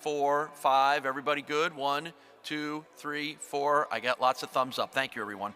4, 5. Everybody good? 1, 2, 3, 4. I got lots of thumbs up. Thank you, everyone.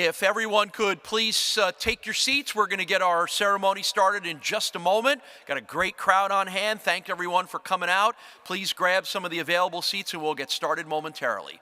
If everyone could please take your seats, we're going to get our ceremony started in just a moment. Got a great crowd on hand. Thank everyone for coming out. Please grab some of the available seats and we'll get started momentarily.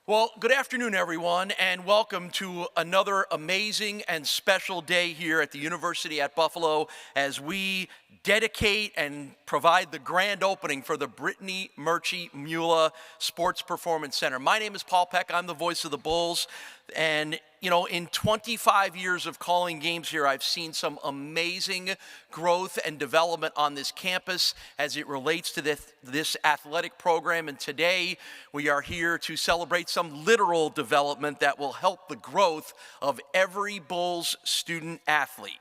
Well, good afternoon, everyone, and welcome to another amazing and special day here at the University at Buffalo as we dedicate and provide the grand opening for the Brittany, Murchie, Mulla Sports Performance Center. My name is Paul Peck. I'm the voice of the Bulls. And, you know, in 25 years of calling games here, I've seen some amazing growth and development on this campus as it relates to this athletic program. And today, we are here to celebrate some literal development that will help the growth of every Bulls student athlete.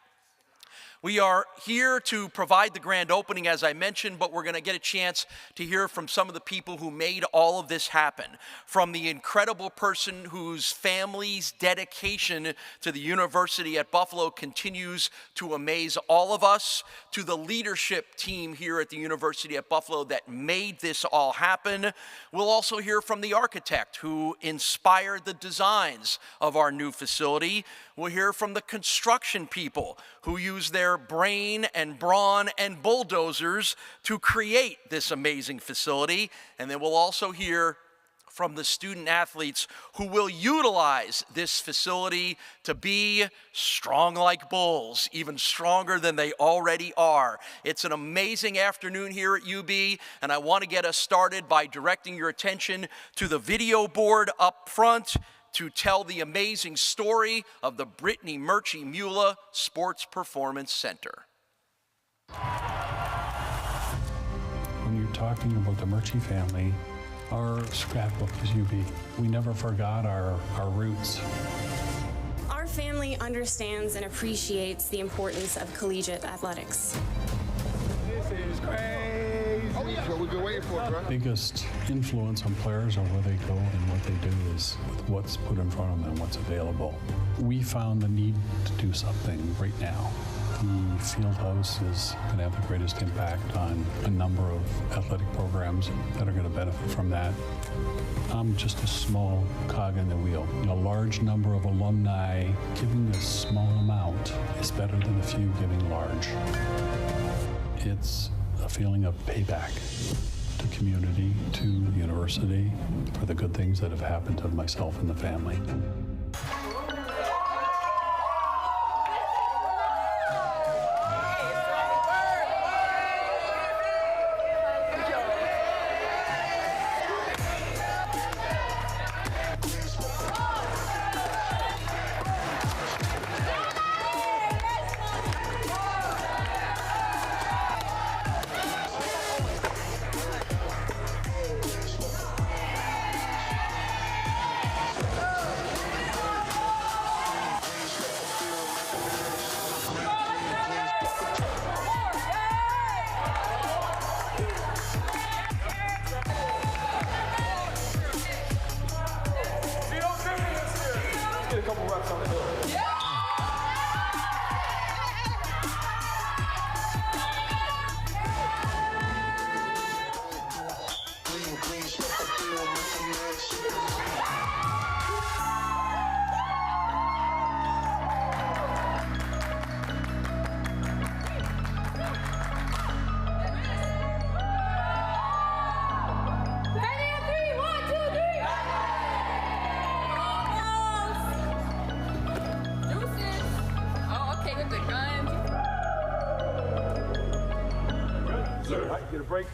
We are here to provide the grand opening, as I mentioned, but we're going to get a chance to hear from some of the people who made all of this happen. From the incredible person whose family's dedication to the University at Buffalo continues to amaze all of us, to the leadership team here at the University at Buffalo that made this all happen. We'll also hear from the architect who inspired the designs of our new facility. We'll hear from the construction people who use their brain and brawn and bulldozers to create this amazing facility. And then we'll also hear from the student athletes who will utilize this facility to be strong like Bulls, even stronger than they already are. It's an amazing afternoon here at UB, and I want to get us started by directing your attention to the video board up front to tell the amazing story of the Brittany Murchie Mulla Sports Performance Center. When you're talking about the Murchie family, our scrapbook is UB. We never forgot our roots. Our family understands and appreciates the importance of collegiate athletics. This is crazy. Oh, yeah. What we've been waiting for, bro. Biggest influence on players on where they go and what they do is with what's put in front of them and what's available. We found the need to do something right now. The field house is going to have the greatest impact on a number of athletic programs that are going to benefit from that. I'm just a small cog in the wheel. A large number of alumni giving a small amount is better than a few giving large. It's a feeling of payback to community, to the university, for the good things that have happened to myself and the family. with the gun. Sir, right, get a break.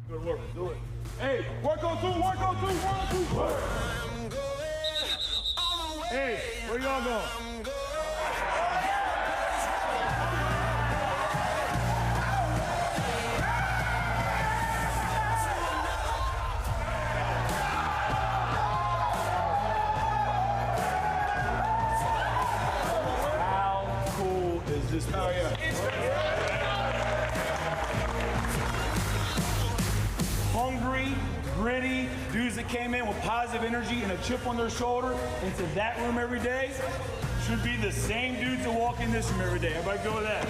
Go to work. Do it. Hey, work on two, work on two, work on two. Work. Hey, where y'all going? How cool is this? Oh, yeah. Hungry, gritty dudes that came in with positive energy and a chip on their shoulder into that room every day should be the same dudes that walk in this room every day. Everybody go with that.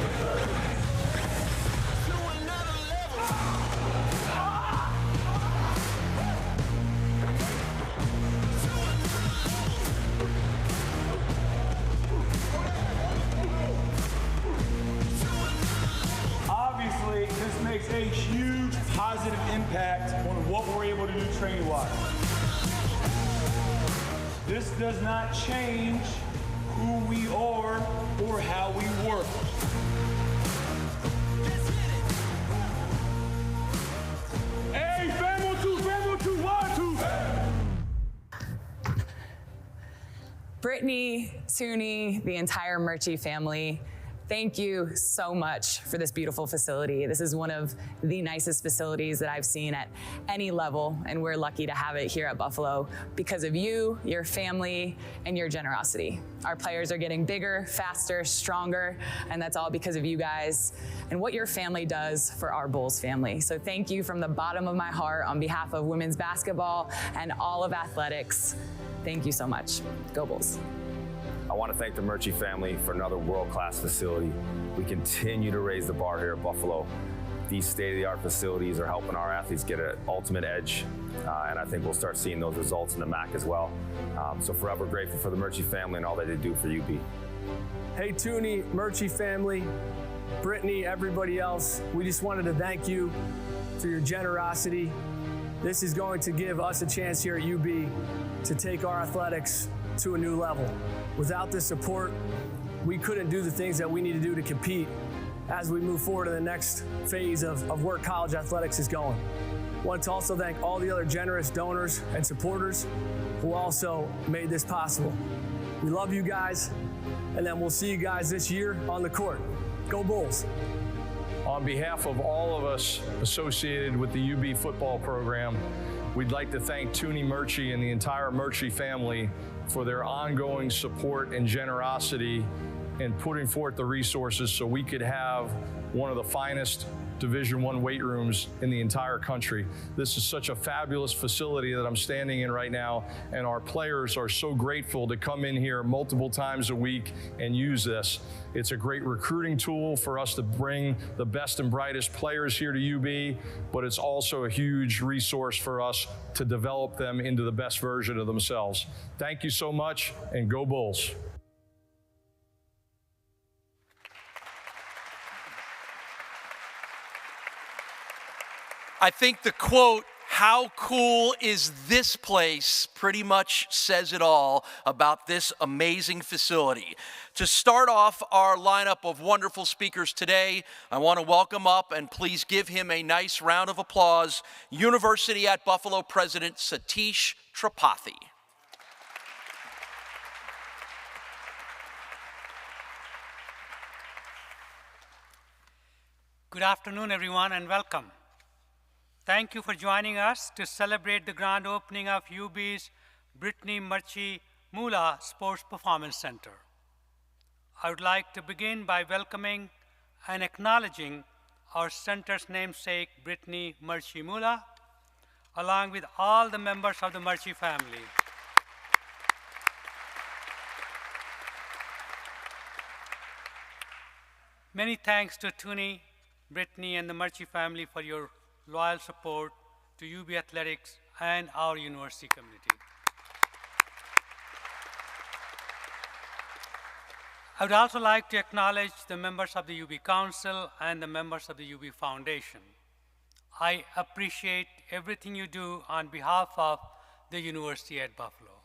Obviously, this makes a huge positive impact on what we're able to do training-wise. This does not change who we are or how we work. Hey, family two, 1, 2. Brittany, Toonie, the entire Murchie family, thank you so much for this beautiful facility. This is one of the nicest facilities that I've seen at any level, and we're lucky to have it here at Buffalo because of you, your family, and your generosity. Our players are getting bigger, faster, stronger, and that's all because of you guys and what your family does for our Bulls family. So thank you from the bottom of my heart on behalf of women's basketball and all of athletics. Thank you so much. Go Bulls. I want to thank the Murchie family for another world-class facility. We continue to raise the bar here at Buffalo. These state-of-the-art facilities are helping our athletes get an ultimate edge, and I think we'll start seeing those results in the MAC as well. So forever grateful for the Murchie family and all that they do for UB. Hey, Toonie, Murchie family, Brittany, everybody else, we just wanted to thank you for your generosity. This is going to give us a chance here at UB to take our athletics to a new level. Without this support, we couldn't do the things that we need to do to compete as we move forward to the next phase of where college athletics is going. I want to also thank all the other generous donors and supporters who also made this possible. We love you guys, and then we'll see you guys this year on the court. Go Bulls. On behalf of all of us associated with the UB football program, we'd like to thank Toonie Murchie and the entire Murchie family for their ongoing support and generosity in putting forth the resources so we could have one of the finest Division I weight rooms in the entire country. This is such a fabulous facility that I'm standing in right now, and our players are so grateful to come in here multiple times a week and use this. It's a great recruiting tool for us to bring the best and brightest players here to UB, but it's also a huge resource for us to develop them into the best version of themselves. Thank you so much, and go Bulls. I think the quote, "How cool is this place?" pretty much says it all about this amazing facility. To start off our lineup of wonderful speakers today, I want to welcome up, and please give him a nice round of applause, University at Buffalo President Satish Tripathi. Good afternoon, everyone, and welcome. Thank you for joining us to celebrate the grand opening of UB's Brittany Murchie Mulla Sports Performance Center. I would like to begin by welcoming and acknowledging our center's namesake, Brittany Murchie Mulla, along with all the members of the Murchie family. Many thanks to Toonie, Brittany, and the Murchie family for your loyal support to UB Athletics and our university community. I would also like to acknowledge the members of the UB Council and the members of the UB Foundation. I appreciate everything you do on behalf of the University at Buffalo.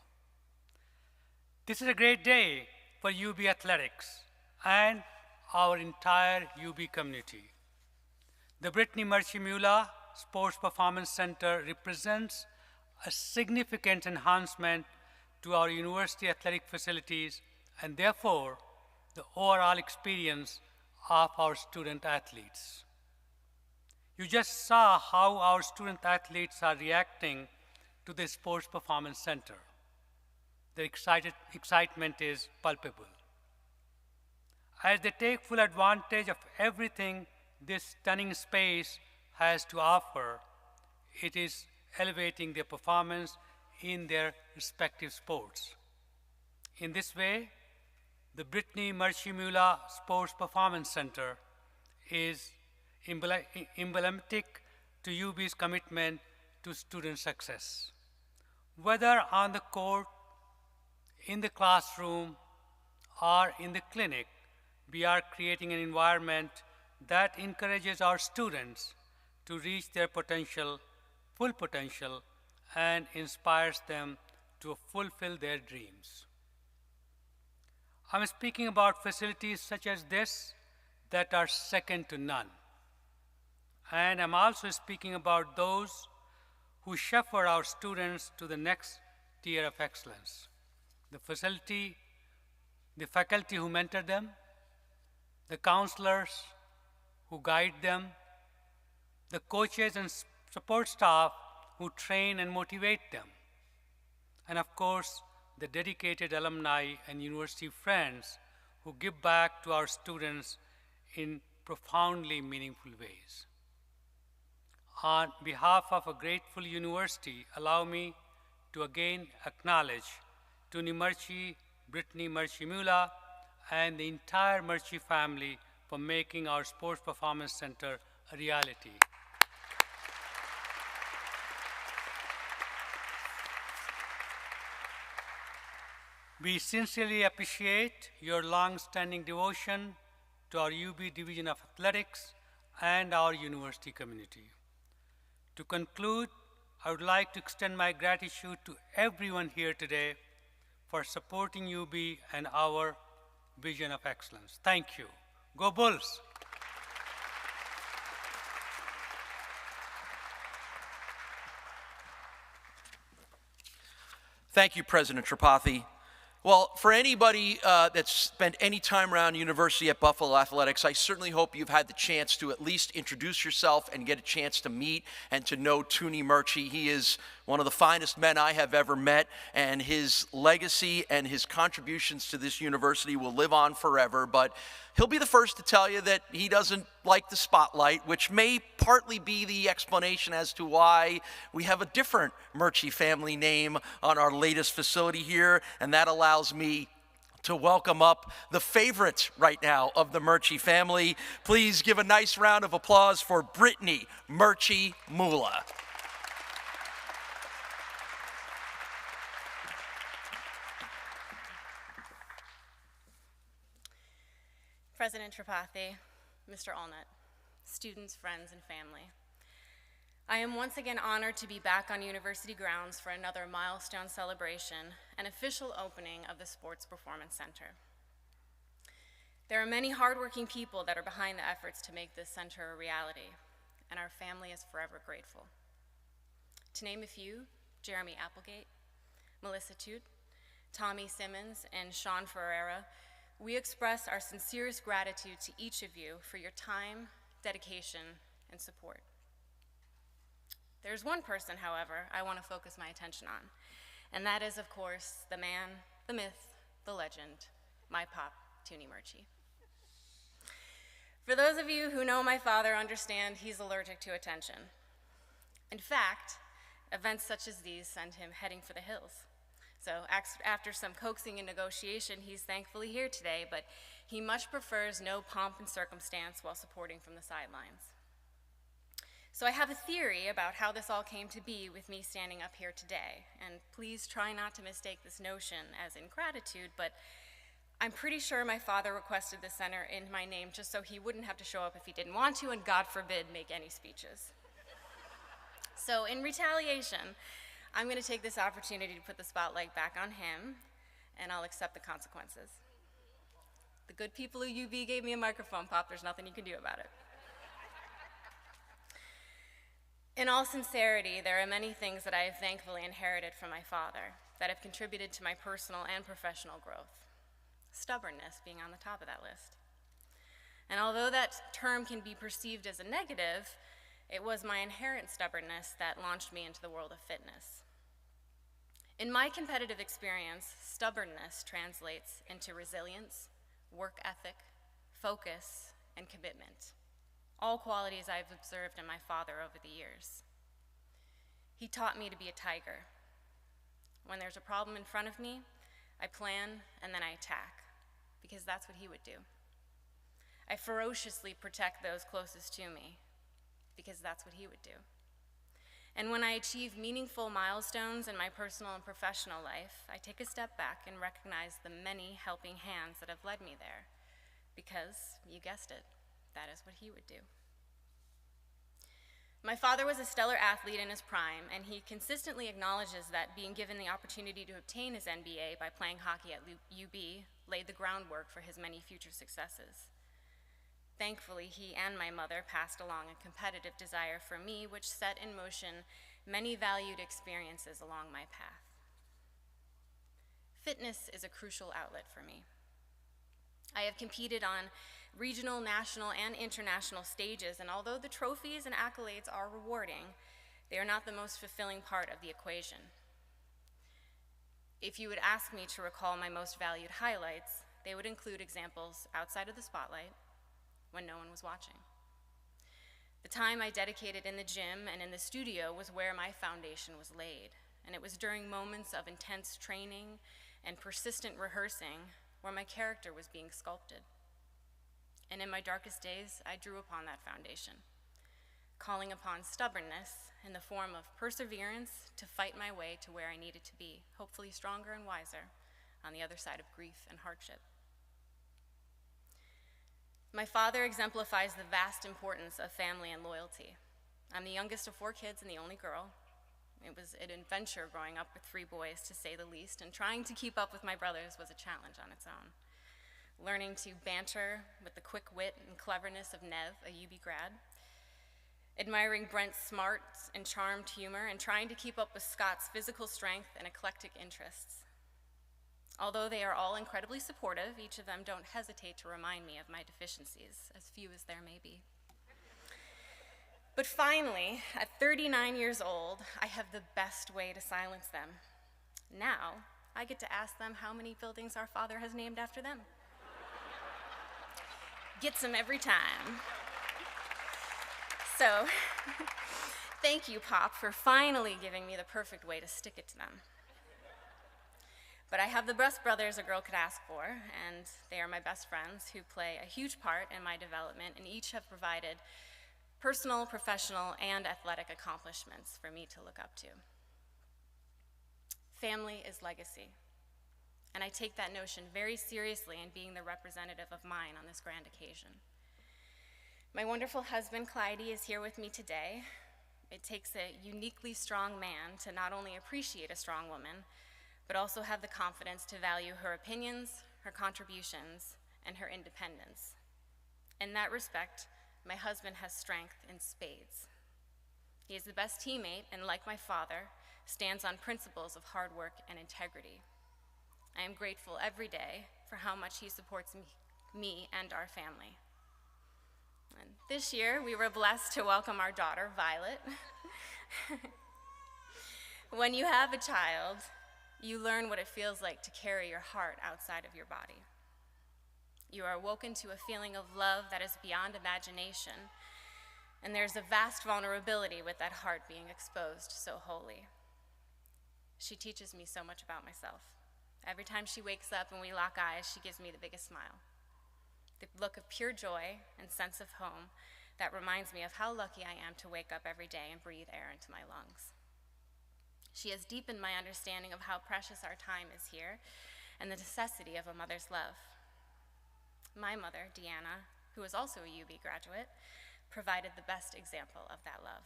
This is a great day for UB Athletics and our entire UB community. The Brittany Murchie Mulla Sports Performance Center represents a significant enhancement to our university athletic facilities and therefore the overall experience of our student athletes. You just saw how our student athletes are reacting to the Sports Performance Center. Their excitement is palpable. As they take full advantage of everything this stunning space has to offer, it is elevating their performance in their respective sports. In this way, the Brittany Murchie Mulla Sports Performance Center is emblematic to UB's commitment to student success. Whether on the court, in the classroom, or in the clinic, we are creating an environment that encourages our students to reach their potential, full potential, and inspires them to fulfill their dreams. I'm speaking about facilities such as this that are second to none. And I'm also speaking about those who shepherd our students to the next tier of excellence. The faculty who mentor them, the counselors who guide them, the coaches and support staff who train and motivate them, and of course, the dedicated alumni and university friends who give back to our students in profoundly meaningful ways. On behalf of a grateful university, allow me to again acknowledge Tuni Murchie, Brittany Murchie Mulla, and the entire Murchie family for making our Sports Performance Center a reality. We sincerely appreciate your long-standing devotion to our UB Division of Athletics and our university community. To conclude, I would like to extend my gratitude to everyone here today for supporting UB and our vision of excellence. Thank you. Go Bulls! Thank you, President Tripathi. Well, for anybody that's spent any time around University at Buffalo Athletics, I certainly hope you've had the chance to at least introduce yourself and get a chance to meet and to know Tuni Murchie. He is one of the finest men I have ever met, and his legacy and his contributions to this university will live on forever. But he'll be the first to tell you that he doesn't like the spotlight, which may partly be the explanation as to why we have a different Murchie family name on our latest facility here, and that allows me to welcome up the favorite right now of the Murchie family. Please give a nice round of applause for Brittany Murchie Mulla. President Tripathi, Mr. Allnut, students, friends, and family. I am once again honored to be back on university grounds for another milestone celebration and official opening of the Sports Performance Center. There are many hardworking people that are behind the efforts to make this center a reality, and our family is forever grateful. To name a few, Jeremy Applegate, Melissa Toot, Tommy Simmons, and Sean Ferreira, we express our sincerest gratitude to each of you for your time, dedication, and support. There's one person, however, I want to focus my attention on, and that is, of course, the man, the myth, the legend, my pop, Tuni Murchie. For those of you who know my father understand he's allergic to attention. In fact, events such as these send him heading for the hills. So after some coaxing and negotiation, he's thankfully here today, but he much prefers no pomp and circumstance while supporting from the sidelines. So I have a theory about how this all came to be with me standing up here today, and please try not to mistake this notion as ingratitude, but I'm pretty sure my father requested the center in my name just so he wouldn't have to show up if he didn't want to, and God forbid, make any speeches. So in retaliation, I'm going to take this opportunity to put the spotlight back on him, and I'll accept the consequences. The good people of UB gave me a microphone, Pop. There's nothing you can do about it. In all sincerity, there are many things that I have thankfully inherited from my father that have contributed to my personal and professional growth. Stubbornness being on the top of that list. And although that term can be perceived as a negative, it was my inherent stubbornness that launched me into the world of fitness. In my competitive experience, stubbornness translates into resilience, work ethic, focus, and commitment, all qualities I've observed in my father over the years. He taught me to be a tiger. When there's a problem in front of me, I plan and then I attack, because that's what he would do. I ferociously protect those closest to me, because that's what he would do. And when I achieve meaningful milestones in my personal and professional life, I take a step back and recognize the many helping hands that have led me there, because, you guessed it, that is what he would do. My father was a stellar athlete in his prime, and he consistently acknowledges that being given the opportunity to obtain his MBA by playing hockey at UB laid the groundwork for his many future successes. Thankfully, he and my mother passed along a competitive desire for me, which set in motion many valued experiences along my path. Fitness is a crucial outlet for me. I have competed on regional, national, and international stages, and although the trophies and accolades are rewarding, they are not the most fulfilling part of the equation. If you would ask me to recall my most valued highlights, they would include examples outside of the spotlight, when no one was watching. The time I dedicated in the gym and in the studio was where my foundation was laid, and it was during moments of intense training and persistent rehearsing where my character was being sculpted. And in my darkest days, I drew upon that foundation, calling upon stubbornness in the form of perseverance to fight my way to where I needed to be, hopefully stronger and wiser on the other side of grief and hardship. My father exemplifies the vast importance of family and loyalty. I'm the youngest of 4 kids and the only girl. It was an adventure growing up with 3 boys, to say the least, and trying to keep up with my brothers was a challenge on its own. Learning to banter with the quick wit and cleverness of Nev, a UB grad. Admiring Brent's smart and charmed humor, and trying to keep up with Scott's physical strength and eclectic interests. Although they are all incredibly supportive, each of them don't hesitate to remind me of my deficiencies, as few as there may be. But finally, at 39 years old, I have the best way to silence them. Now, I get to ask them how many buildings our father has named after them. Gets them every time. So, thank you, Pop, for finally giving me the perfect way to stick it to them. But I have the best brothers a girl could ask for, and they are my best friends who play a huge part in my development, and each have provided personal, professional, and athletic accomplishments for me to look up to. Family is legacy, and I take that notion very seriously in being the representative of mine on this grand occasion. My wonderful husband, Clydie, is here with me today. It takes a uniquely strong man to not only appreciate a strong woman, but also have the confidence to value her opinions, her contributions, and her independence. In that respect, my husband has strength in spades. He is the best teammate, and like my father, stands on principles of hard work and integrity. I am grateful every day for how much he supports me and our family. And this year, we were blessed to welcome our daughter, Violet. When you have a child, you learn what it feels like to carry your heart outside of your body. You are awoken to a feeling of love that is beyond imagination, and there's a vast vulnerability with that heart being exposed so wholly. She teaches me so much about myself. Every time she wakes up and we lock eyes, she gives me the biggest smile. The look of pure joy and sense of home that reminds me of how lucky I am to wake up every day and breathe air into my lungs. She has deepened my understanding of how precious our time is here and the necessity of a mother's love. My mother, Deanna, who is also a UB graduate, provided the best example of that love.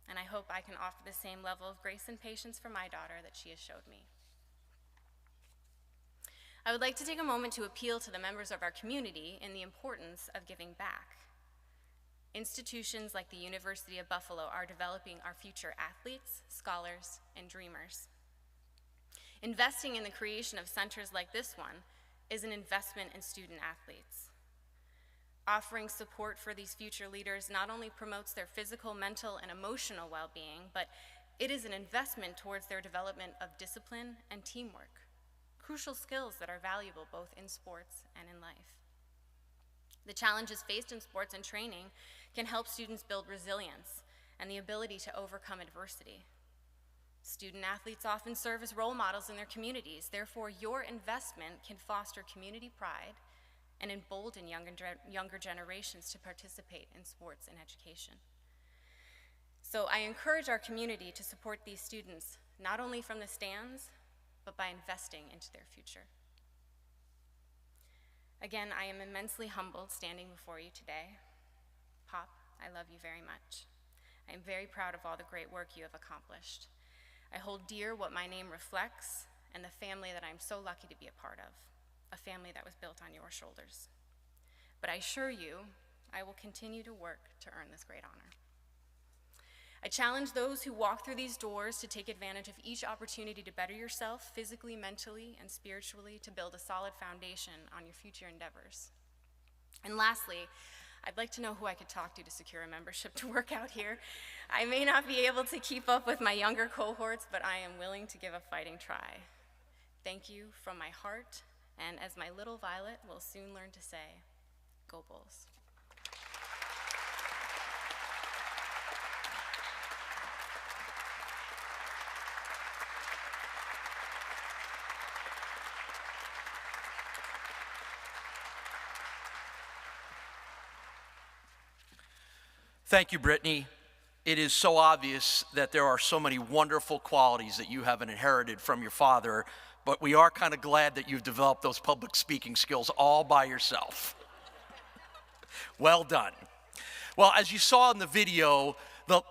And I hope I can offer the same level of grace and patience for my daughter that she has showed me. I would like to take a moment to appeal to the members of our community in the importance of giving back. Institutions like the University of Buffalo are developing our future athletes, scholars, and dreamers. Investing in the creation of centers like this one is an investment in student athletes. Offering support for these future leaders not only promotes their physical, mental, and emotional well-being, but it is an investment towards their development of discipline and teamwork, crucial skills that are valuable both in sports and in life. The challenges faced in sports and training can help students build resilience and the ability to overcome adversity. Student athletes often serve as role models in their communities. Therefore, your investment can foster community pride and embolden younger generations to participate in sports and education. So I encourage our community to support these students, not only from the stands, but by investing into their future. Again, I am immensely humbled standing before you today. Pop, I love you very much. I am very proud of all the great work you have accomplished. I hold dear what my name reflects and the family that I'm so lucky to be a part of, a family that was built on your shoulders. But I assure you, I will continue to work to earn this great honor. I challenge those who walk through these doors to take advantage of each opportunity to better yourself physically, mentally, and spiritually, to build a solid foundation on your future endeavors. And lastly, I'd like to know who I could talk to secure a membership to work out here. I may not be able to keep up with my younger cohorts, but I am willing to give a fighting try. Thank you from my heart, and as my little Violet will soon learn to say, go Bulls. Thank you, Brittany. It is so obvious that there are so many wonderful qualities that you have inherited from your father, but we are kind of glad that you've developed those public speaking skills all by yourself. Well done. Well, as you saw in the video,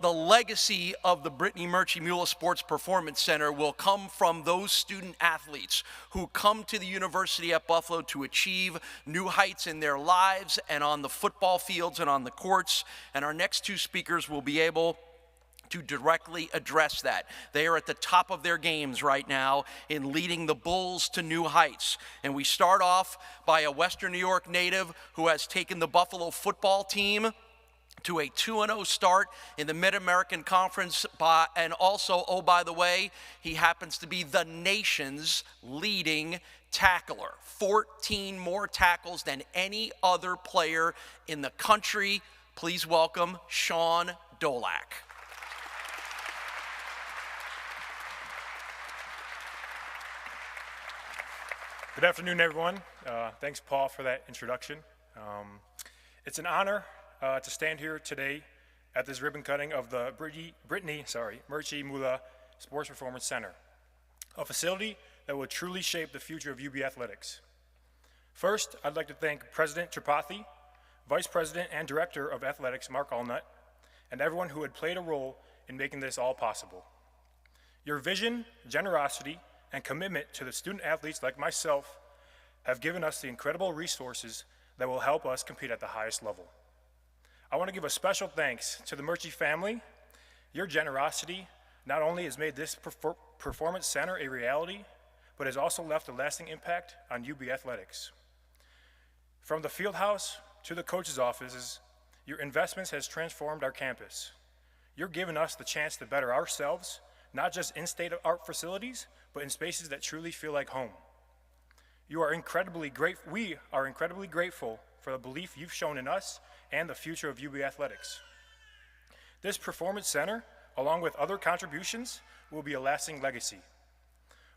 the legacy of the Brittany Murchie Mulla Sports Performance Center will come from those student athletes who come to the University at Buffalo to achieve new heights in their lives and on the football fields and on the courts. And our next two speakers will be able to directly address that. They are at the top of their games right now in leading the Bulls to new heights. And we start off by a Western New York native who has taken the Buffalo football team to a 2-0 start in the Mid-American Conference, and also, oh, by the way, he happens to be the nation's leading tackler. 14 more tackles than any other player in the country. Please welcome Sean Dolak. Good afternoon, everyone. Thanks, Paul, for that introduction. It's an honor to stand here today at this ribbon cutting of the Brittany Murchie Mulla Sports Performance Center, a facility that will truly shape the future of UB athletics. First, I'd like to thank President Tripathi, Vice President and Director of Athletics Mark Allnut, and everyone who had played a role in making this all possible. Your vision, generosity, and commitment to the student athletes like myself have given us the incredible resources that will help us compete at the highest level. I want to give a special thanks to the Murchie family. Your generosity not only has made this performance center a reality, but has also left a lasting impact on UB athletics. From the field house to the coaches' offices, your investments has transformed our campus. You're giving us the chance to better ourselves, not just in state-of-art facilities, but in spaces that truly feel like home. We are incredibly grateful for the belief you've shown in us and the future of UB athletics. This performance center, along with other contributions, will be a lasting legacy,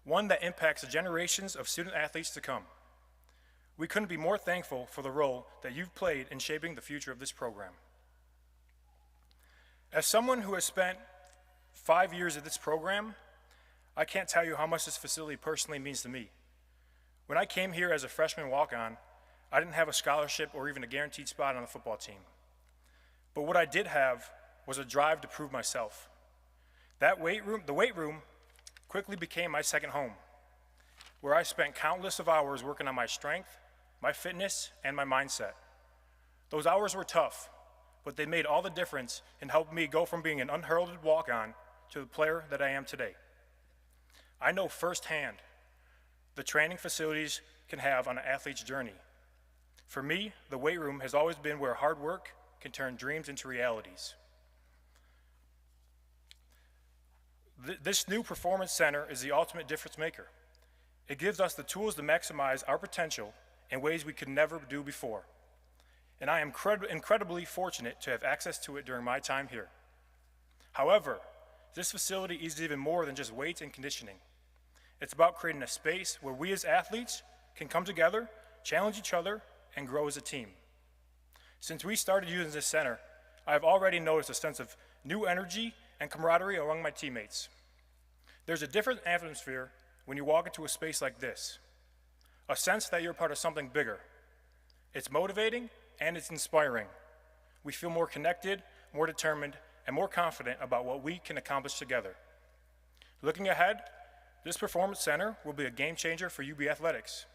one that impacts the generations of student athletes to come. We couldn't be more thankful for the role that you've played in shaping the future of this program. As someone who has spent 5 years at this program, I can't tell you how much this facility personally means to me. When I came here as a freshman walk-on, I didn't have a scholarship or even a guaranteed spot on the football team. But what I did have was a drive to prove myself. The weight room quickly became my second home. where I spent countless of hours working on my strength, my fitness, and my mindset. Those hours were tough, but they made all the difference in helping me go from being an unheralded walk-on to the player that I am today. I know firsthand the training facilities can have on an athlete's journey. For me, the weight room has always been where hard work can turn dreams into realities. This new performance center is the ultimate difference maker. It gives us the tools to maximize our potential in ways we could never do before. And I am incredibly fortunate to have access to it during my time here. However, this facility is even more than just weights and conditioning. It's about creating a space where we as athletes can come together, challenge each other, and grow as a team. Since we started using this center, I have already noticed a sense of new energy and camaraderie among my teammates. There's a different atmosphere when you walk into a space like this, a sense that you're part of something bigger. It's motivating and it's inspiring. We feel more connected, more determined, and more confident about what we can accomplish together. Looking ahead, this performance center will be a game changer for UB Athletics.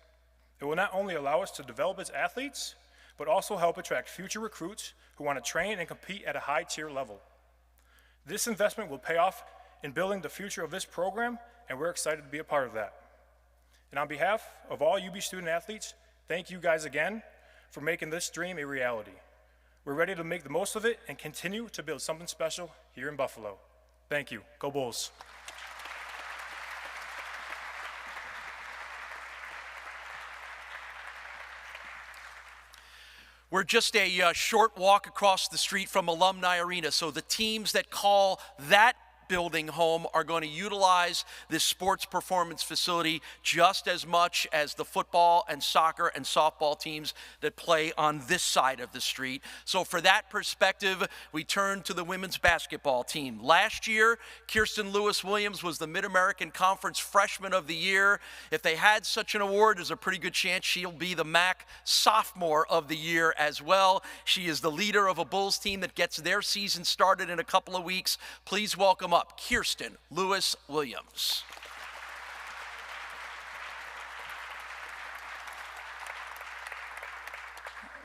It will not only allow us to develop as athletes, but also help attract future recruits who want to train and compete at a high tier level. This investment will pay off in building the future of this program, and we're excited to be a part of that. And on behalf of all UB student athletes, thank you guys again for making this dream a reality. We're ready to make the most of it and continue to build something special here in Buffalo. Thank you. Go Bulls. We're just a short walk across the street from Alumni Arena, so the teams that call that building home are going to utilize this sports performance facility just as much as the football and soccer and softball teams that play on this side of the street. So for that perspective, we turn to the women's basketball team. Last year, Kirsten Lewis-Williams was the Mid-American Conference Freshman of the Year. If they had such an award, there's a pretty good chance she'll be the MAC Sophomore of the Year as well. She is the leader of a Bulls team that gets their season started in a couple of weeks. Please welcome up Kirsten Lewis-Williams.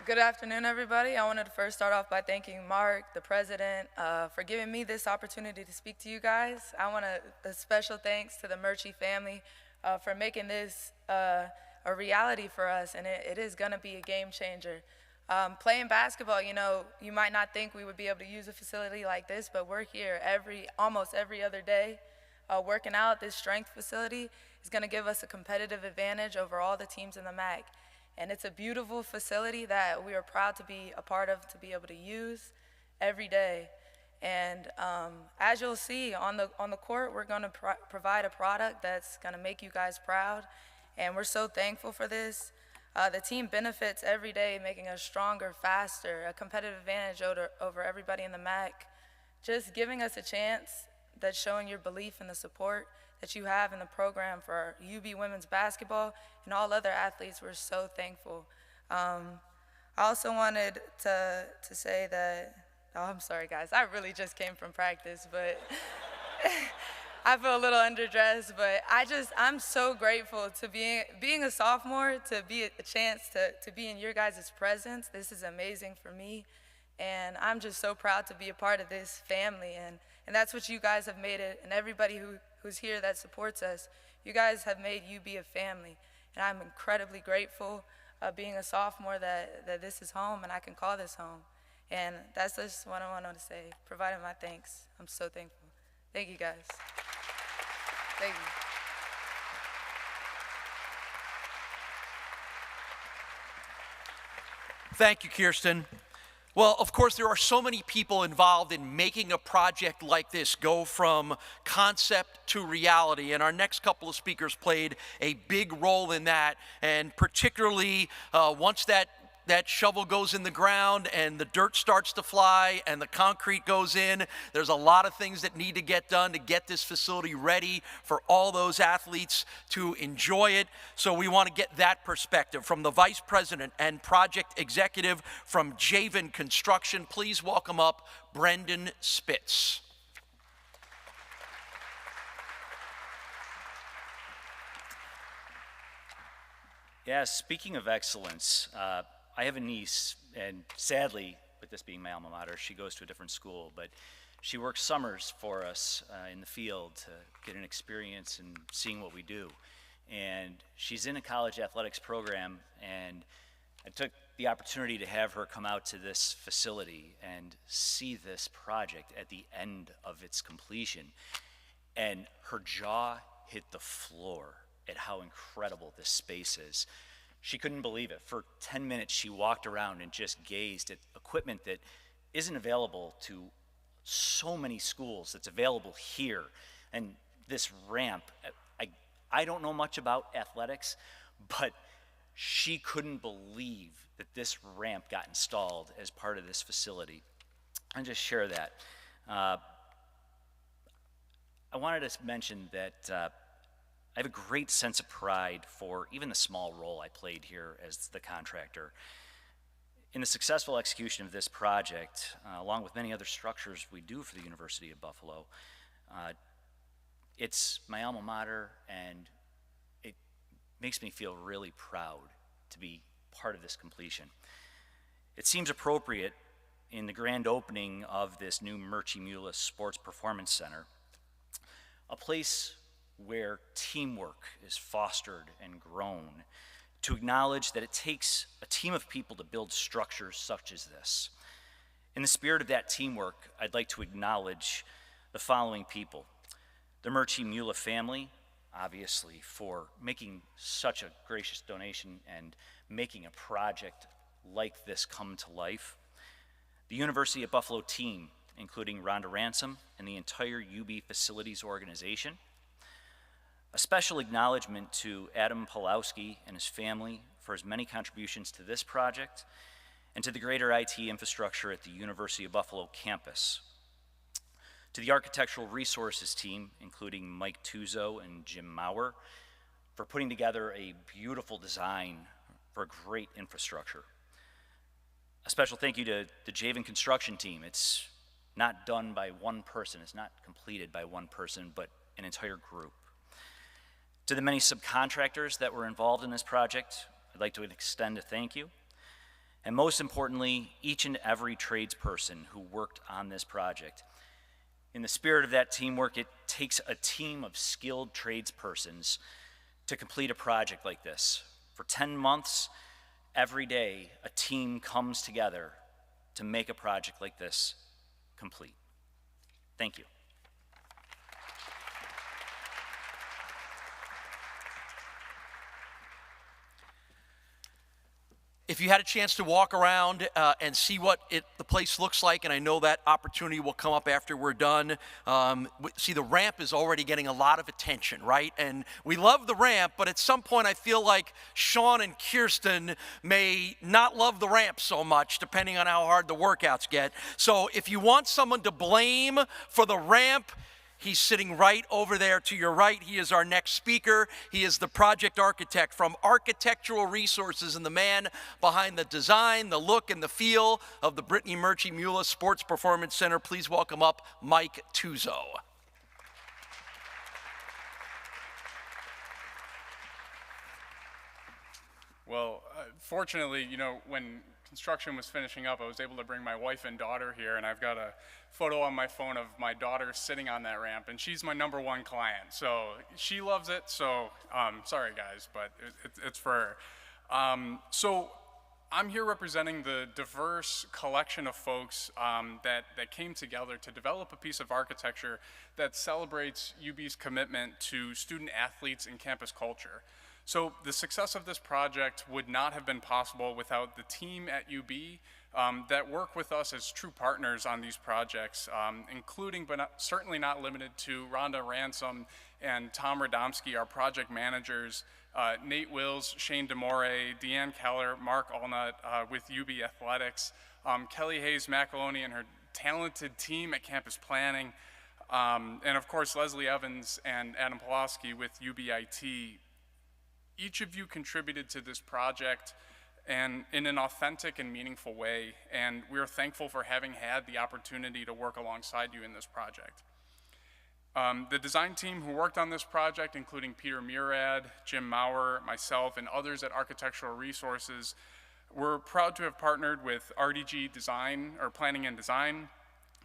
Good afternoon, everybody. I wanted to first start off by thanking Mark, the president, for giving me this opportunity to speak to you guys. I want a special thanks to the Murchie family for making this a reality for us, and it is going to be a game changer. Playing basketball, you know, you might not think we would be able to use a facility like this, but we're here almost every other day working out. This strength facility is going to give us a competitive advantage over all the teams in the MAC. And it's a beautiful facility that we are proud to be a part of, to be able to use every day. And as you'll see on the court, we're going to provide a product that's going to make you guys proud. And we're so thankful for this. The team benefits every day, making us stronger, faster, a competitive advantage over everybody in the MAC. Just giving us a chance, that's showing your belief in the support that you have in the program for UB women's basketball and all other athletes. We're so thankful. I also wanted to say that, oh, I'm sorry guys, I really just came from practice, but I feel a little underdressed, but I'm so grateful to being a sophomore, to be a chance to be in your guys' presence. This is amazing for me, and I'm just so proud to be a part of this family, and that's what you guys have made it, and everybody who's here that supports us. You guys have made UB a family, and I'm incredibly grateful being a sophomore that this is home and I can call this home. And that's just what I wanted to say, providing my thanks. I'm so thankful. Thank you guys. Thank you. Thank you, Kirsten. Well, of course, there are so many people involved in making a project like this go from concept to reality, and our next couple of speakers played a big role in that, and particularly once that shovel goes in the ground and the dirt starts to fly and the concrete goes in, there's a lot of things that need to get done to get this facility ready for all those athletes to enjoy it. So we want to get that perspective from the vice president and project executive from Javen Construction. Please welcome up Brendan Spitz. Yeah, speaking of excellence, I have a niece, and sadly, with this being my alma mater, she goes to a different school, but she works summers for us in the field to get an experience in seeing what we do. And she's in a college athletics program, and I took the opportunity to have her come out to this facility and see this project at the end of its completion. And her jaw hit the floor at how incredible this space is. She couldn't believe it. For 10 minutes, she walked around and just gazed at equipment that isn't available to so many schools. That's available here. And this ramp, I don't know much about athletics, but she couldn't believe that this ramp got installed as part of this facility. And just share that. I wanted to mention that I have a great sense of pride for even the small role I played here as the contractor. In the successful execution of this project, along with many other structures we do for the University of Buffalo, it's my alma mater, and it makes me feel really proud to be part of this completion. It seems appropriate in the grand opening of this new Murchie Mulla Sports Performance Center, a place where teamwork is fostered and grown, to acknowledge that it takes a team of people to build structures such as this. In the spirit of that teamwork, I'd like to acknowledge the following people. The Murchie Mulla family, obviously, for making such a gracious donation and making a project like this come to life. The University of Buffalo team, including Rhonda Ransom and the entire UB Facilities organization. A special acknowledgement to Adam Pulowski and his family for his many contributions to this project and to the greater IT infrastructure at the University of Buffalo campus. To the architectural resources team, including Mike Tuzo and Jim Maurer, for putting together a beautiful design for a great infrastructure. A special thank you to the Javen construction team. It's not done by one person, it's not completed by one person, but an entire group. To the many subcontractors that were involved in this project, I'd like to extend a thank you. And most importantly, each and every tradesperson who worked on this project. In the spirit of that teamwork, it takes a team of skilled tradespersons to complete a project like this. For 10 months, every day, a team comes together to make a project like this complete. Thank you. If you had a chance to walk around and see what the place looks like, and I know that opportunity will come up after we're done, see the ramp is already getting a lot of attention, right? And we love the ramp, but at some point I feel like Sean and Kirsten may not love the ramp so much, depending on how hard the workouts get. So if you want someone to blame for the ramp, he's sitting right over there to your right. He is our next speaker. He is the project architect from Architectural Resources and the man behind the design, the look, and the feel of the Brittany Murchie Mulla Sports Performance Center. Please welcome up Mike Tuzo. Well, fortunately, you know, when construction was finishing up, I was able to bring my wife and daughter here, and I've got a photo on my phone of my daughter sitting on that ramp, and she's my #1 client, so she loves it. So sorry guys, but it's for her. So I'm here representing the diverse collection of folks that came together to develop a piece of architecture that celebrates UB's commitment to student athletes and campus culture. So the success of this project would not have been possible without the team at UB that work with us as true partners on these projects, including but certainly not limited to Rhonda Ransom and Tom Radomski, our project managers, Nate Wills, Shane DeMore, Deanne Keller, Mark Allnut with UB Athletics, Kelly Hayes McAloney and her talented team at campus planning, and of course Leslie Evans and Adam Pulaski with UBIT. Each of you contributed to this project and in an authentic and meaningful way, and we are thankful for having had the opportunity to work alongside you in this project. The design team who worked on this project, including Peter Murad, Jim Maurer, myself, and others at Architectural Resources, we're proud to have partnered with RDG Design, or Planning and Design,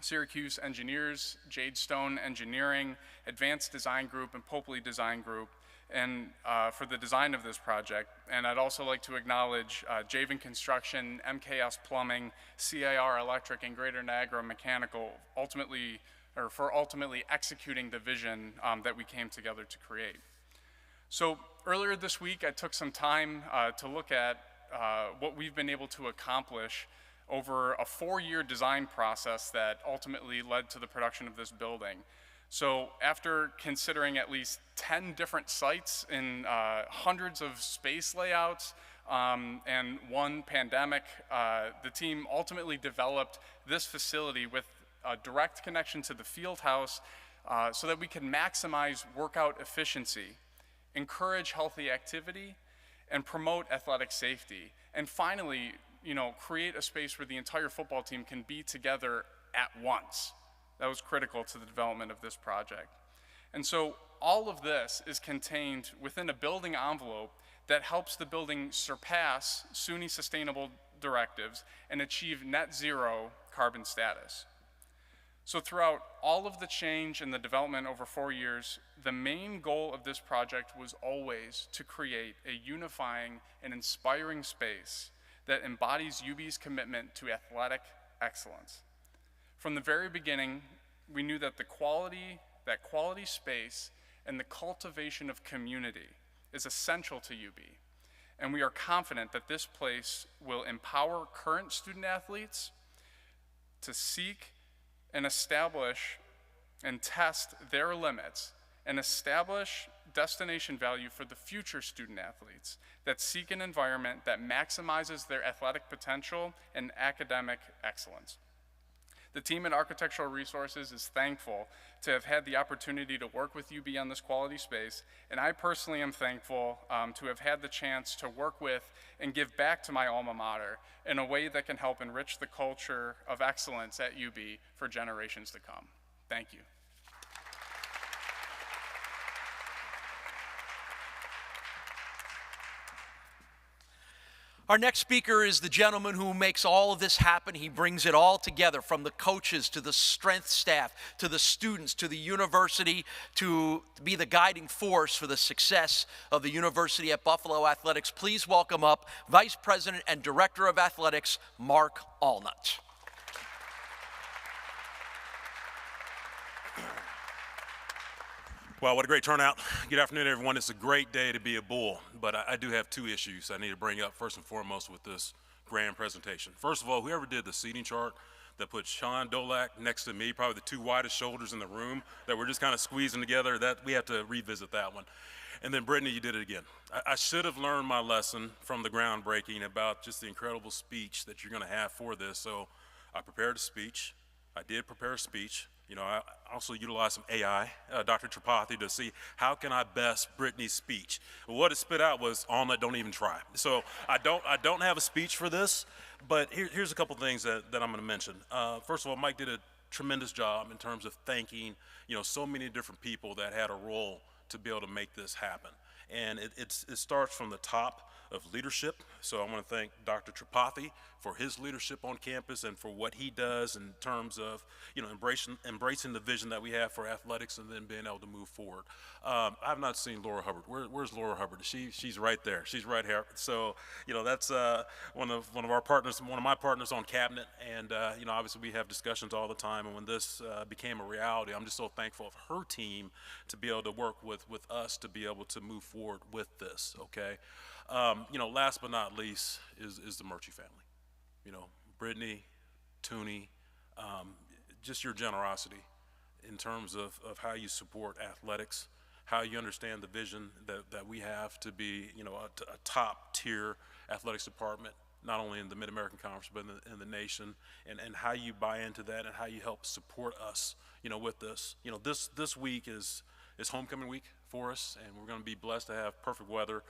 Syracuse Engineers, Jadestone Engineering, Advanced Design Group, and Popely Design Group, and for the design of this project. And I'd also like to acknowledge Javen Construction, MKS Plumbing, CIR Electric, and Greater Niagara Mechanical, for ultimately executing the vision that we came together to create. So earlier this week, I took some time to look at what we've been able to accomplish over a 4-year design process that ultimately led to the production of this building. So after considering at least 10 different sites in hundreds of space layouts and one pandemic, the team ultimately developed this facility with a direct connection to the field house so that we can maximize workout efficiency, encourage healthy activity, and promote athletic safety. And finally, create a space where the entire football team can be together at once. That was critical to the development of this project. And so all of this is contained within a building envelope that helps the building surpass SUNY sustainable directives and achieve net zero carbon status. So throughout all of the change and the development over 4 years, the main goal of this project was always to create a unifying and inspiring space that embodies UB's commitment to athletic excellence. From the very beginning, we knew that quality space and the cultivation of community is essential to UB. And we are confident that this place will empower current student athletes to seek and establish and test their limits and establish destination value for the future student athletes that seek an environment that maximizes their athletic potential and academic excellence. The team at Architectural Resources is thankful to have had the opportunity to work with UB on this quality space, and I personally am thankful to have had the chance to work with and give back to my alma mater in a way that can help enrich the culture of excellence at UB for generations to come. Thank you. Our next speaker is the gentleman who makes all of this happen. He brings it all together, from the coaches to the strength staff, to the students, to the university, to be the guiding force for the success of the University at Buffalo Athletics. Please welcome up Vice President and Director of Athletics, Mark Allnut. Well, what a great turnout. Good afternoon, everyone. It's a great day to be a Bull, but I do have 2 issues I need to bring up first and foremost with this grand presentation. First of all, whoever did the seating chart that put Sean Dolak next to me, probably the 2 widest shoulders in the room that we're just kind of squeezing together, that we have to revisit that one. And then Brittany, you did it again. I should have learned my lesson from the groundbreaking about just the incredible speech that you're going to have for this. So I prepared a speech. I did prepare a speech. I also utilized some AI, Dr. Tripathi, to see how can I best Brittany's speech. What it spit out was all that don't even try. So I don't have a speech for this, but here's a couple things that I'm going to mention. First of all, Mike did a tremendous job in terms of thanking, so many different people that had a role to be able to make this happen. And it starts from the top of leadership. So I want to thank Dr. Tripathi for his leadership on campus and for what he does in terms of, embracing the vision that we have for athletics and then being able to move forward. I've not seen Laura Hubbard. Where's Laura Hubbard? She's right there. She's right here. So, that's one of our partners, one of my partners on cabinet. And, obviously we have discussions all the time. And when this became a reality, I'm just so thankful of her team to be able to work with us to be able to move forward with this, okay? Last but not least is the Murchie family. Brittany, Toonie, just your generosity in terms of how you support athletics, how you understand the vision that we have to be, a top tier athletics department, not only in the Mid-American Conference, but in the nation, and how you buy into that and how you help support us, with this. This week is homecoming week for us, and we're going to be blessed to have perfect weather,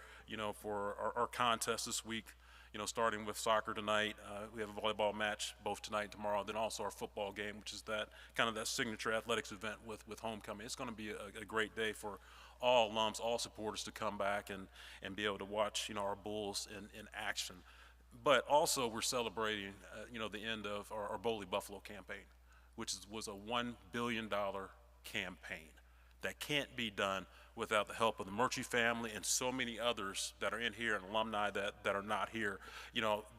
for our contest this week. starting with soccer tonight. We have a volleyball match both tonight and tomorrow, then also our football game, which is that kind of that signature athletics event with homecoming. It's going to be a great day for all alums, all supporters to come back and be able to watch, our Bulls in action. But also we're celebrating, the end of our Boldly Buffalo campaign, which was a $1 billion campaign that can't be done without the help of the Murchie family and so many others that are in here and alumni that are not here.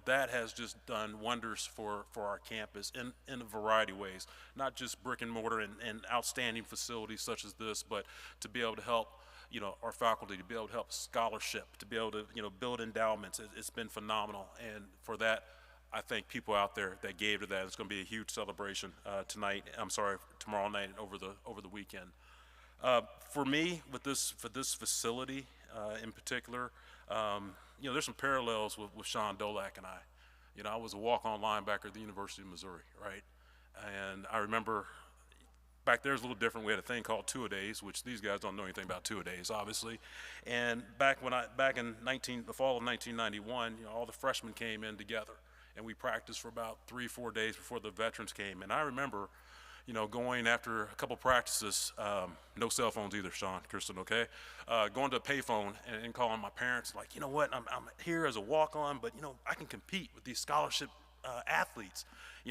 That has just done wonders for our campus in a variety of ways, not just brick and mortar and outstanding facilities such as this, but to be able to help our faculty, to be able to help scholarship, to be able to build endowments. It's been phenomenal, and for that I thank people out there that gave to that. It's going to be a huge celebration tomorrow night and over the weekend. For me, for this facility in particular, there's some parallels with Sean Dolak and I. I was a walk-on linebacker at the University of Missouri, right? And I remember back there was a little different. We had a thing called two-a-days, which these guys don't know anything about two-a-days, obviously. And back in the fall of 1991, all the freshmen came in together, and we practiced for about 3-4 days before the veterans came. And I remember going after a couple practices, no cell phones either, Sean, Kristen, okay? Going to a payphone and calling my parents, like, you know what, I'm here as a walk-on, but, I can compete with these scholarship athletes.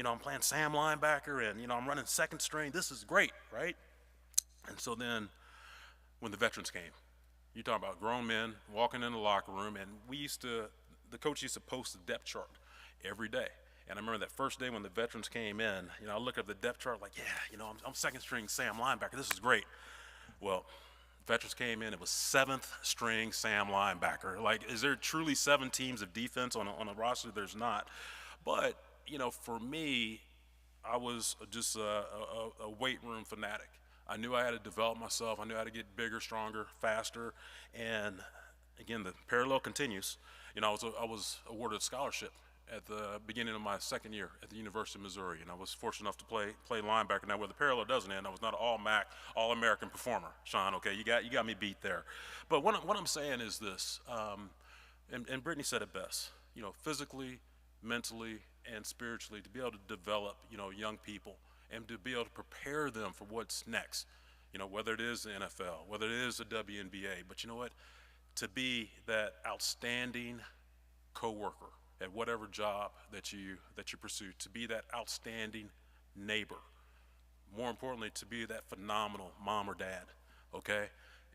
I'm playing Sam linebacker, and, I'm running second string. This is great, right? And so then when the veterans came, you talk about grown men walking in the locker room, and the coach used to post the depth chart every day. And I remember that first day when the veterans came in, I looked at the depth chart like, yeah, I'm second string Sam linebacker. This is great. Well, veterans came in, it was 7th string Sam linebacker. Like, is there truly 7 teams of defense on a roster? There's not. But, for me, I was just a weight room fanatic. I knew I had to develop myself. I knew how to get bigger, stronger, faster. And again, the parallel continues. I was awarded a scholarship at the beginning of my second year at the University of Missouri, and I was fortunate enough to play linebacker. Now, where the parallel doesn't end, I was not an all-MAC, all-American performer, Sean. Okay, you got me beat there. But what I'm saying is this, and Brittany said it best. Physically, mentally, and spiritually, to be able to develop young people and to be able to prepare them for what's next. Whether it is the NFL, whether it is the WNBA, but you know what? To be that outstanding coworker at whatever job that you pursue, to be that outstanding neighbor, more importantly, to be that phenomenal mom or dad. Okay,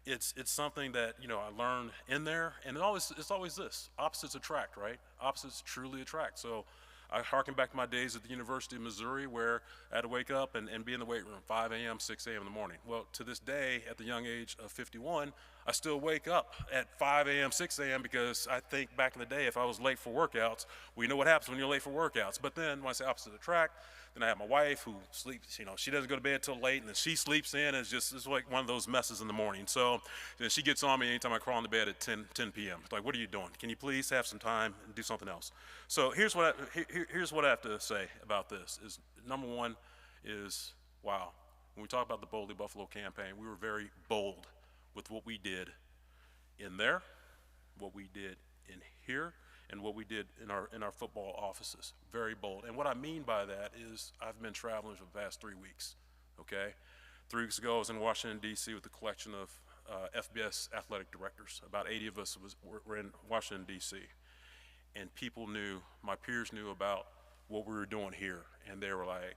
it's something that I learned in there, and it's always this: opposites attract, right? Opposites truly attract. So I harken back to my days at the University of Missouri, where I had to wake up and be in the weight room 5 a.m., 6 a.m. in the morning. Well, to this day, at the young age of 51, I still wake up at 5 a.m., 6 a.m. because I think back in the day, if I was late for workouts, we know what happens when you're late for workouts. But then when I say opposite attract, then I have my wife who sleeps, she doesn't go to bed till late, and then she sleeps in. It's like one of those messes in the morning. So then she gets on me anytime I crawl into bed at 10 p.m. It's like, what are you doing? Can you please have some time and do something else? So here's what I have to say about this is, number one is, wow, when we talk about the Boldly Buffalo campaign, we were very bold with what we did in there, what we did in here, and what we did in our football offices. Very bold. And what I mean by that is I've been traveling for the past 3 weeks, okay? 3 weeks ago I was in Washington, D.C. with a collection of FBS athletic directors. About 80 of us were in Washington, D.C. And people knew, my peers knew about what we were doing here. And they were like,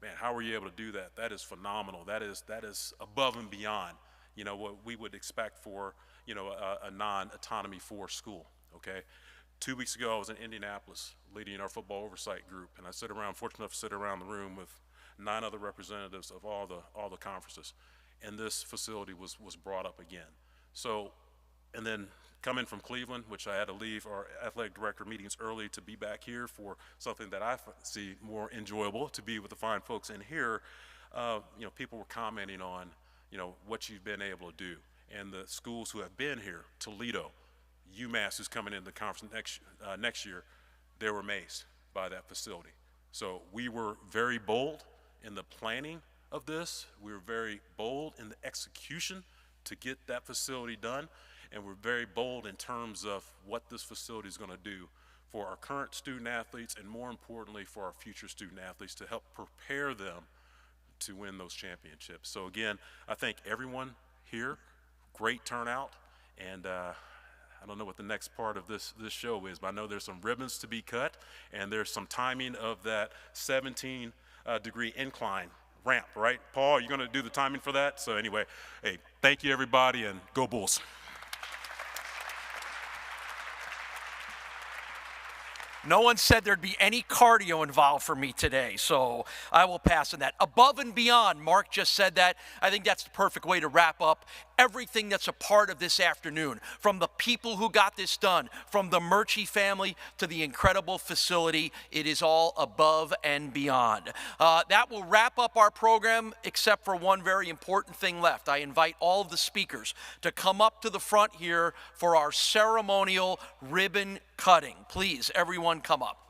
man, how were you able to do that? That is phenomenal. That is above and beyond, what we would expect for, a non-autonomy 4 school, okay? 2 weeks ago, I was in Indianapolis leading our football oversight group, and I fortunate enough to sit around the room with 9 other representatives of all the conferences, and this facility was brought up again. So, and then coming from Cleveland, which I had to leave our athletic director meetings early to be back here for something that I see more enjoyable, to be with the fine folks in here. People were commenting on, what you've been able to do, and the schools who have been here, Toledo, UMass, who's coming into the conference next year, they were amazed by that facility. So we were very bold in the planning of this. We were very bold in the execution to get that facility done, and we're very bold in terms of what this facility is going to do for our current student athletes and, more importantly, for our future student athletes to help prepare them to win those championships. So again, I thank everyone here. Great turnout, and I don't know what the next part of this show is, but I know there's some ribbons to be cut, and there's some timing of that 17-degree incline ramp, right? Paul, you're going to do the timing for that? So anyway, hey, thank you, everybody, and go Bulls. No one said there'd be any cardio involved for me today, so I will pass on that. Above and beyond, Mark just said that. I think that's the perfect way to wrap up everything that's a part of this afternoon, from the people who got this done, from the Murchie family to the incredible facility. It is all above and beyond. That will wrap up our program, except for one very important thing left. I invite all of the speakers to come up to the front here for our ceremonial ribbon cutting. Please, everyone come up.